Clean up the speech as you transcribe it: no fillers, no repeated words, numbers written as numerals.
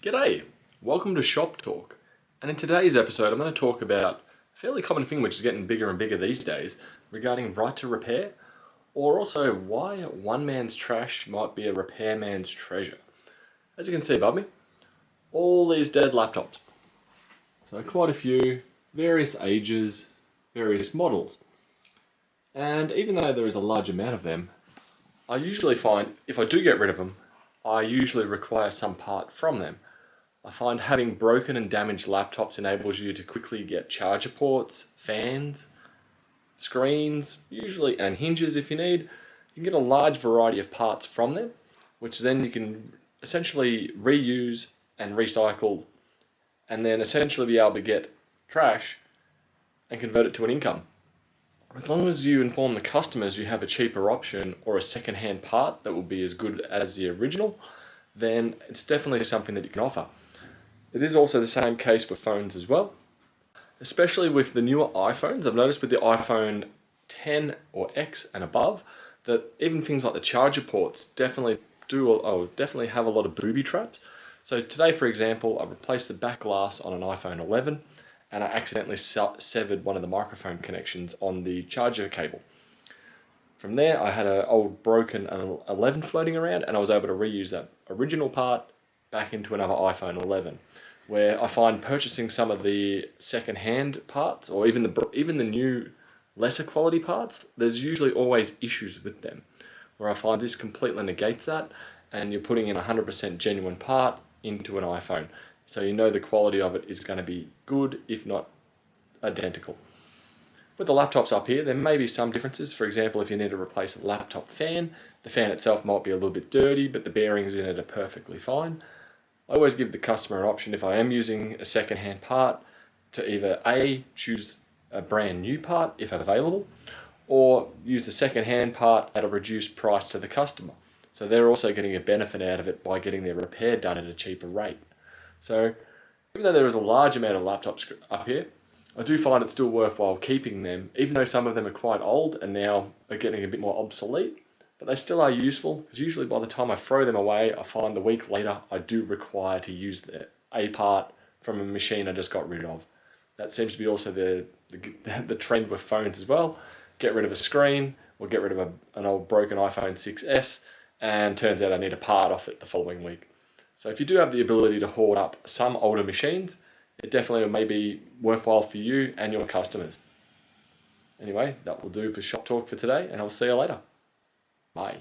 G'day, welcome to Shop Talk, and in today's episode I'm going to talk about a fairly common thing which is getting bigger and bigger these days regarding right to repair, or also why one man's trash might be a repairman's treasure. As you can see above me, all these dead laptops. So quite a few, various ages, various models. And even though there is a large amount of them, I usually find if I do get rid of them, I usually require some part from them. I find having broken and damaged laptops enables you to quickly get charger ports, fans, screens, usually, and hinges if you need. You can get a large variety of parts from them, which then you can essentially reuse and recycle, and then essentially be able to get trash and convert it to an income. As long as you inform the customers you have a cheaper option or a second-hand part that will be as good as the original, then it's definitely something that you can offer. It is also the same case with phones as well, especially with the newer iPhones. I've noticed with the iPhone 10 or X and above that even things like the charger ports definitely have a lot of booby traps. So today, for example, I replaced the back glass on an iPhone 11 and I accidentally severed one of the microphone connections on the charger cable. From there, I had an old broken 11 floating around and I was able to reuse that original part back into another iPhone 11, where I find purchasing some of the second-hand parts or even the new lesser quality parts, there's usually always issues with them, where I find this completely negates that and you're putting in a 100% genuine part into an iPhone. So you know the quality of it is going to be good, if not identical. With the laptops up here, there may be some differences. For example, if you need to replace a laptop fan, the fan itself might be a little bit dirty, but the bearings in it are perfectly fine. I always give the customer an option if I am using a second-hand part to either A, choose a brand new part if available, or use the second-hand part at a reduced price to the customer. So they're also getting a benefit out of it by getting their repair done at a cheaper rate. So even though there is a large amount of laptops up here, I do find it still worthwhile keeping them, even though some of them are quite old and now are getting a bit more obsolete. But they still are useful, because usually by the time I throw them away, I find the week later I do require to use a part from a machine I just got rid of. That seems to be also the trend with phones as well. Get rid of a screen, or get rid of an old broken iPhone 6S, and turns out I need a part off it the following week. So if you do have the ability to hoard up some older machines, it definitely may be worthwhile for you and your customers. Anyway, that will do for Shop Talk for today, and I'll see you later. Bye.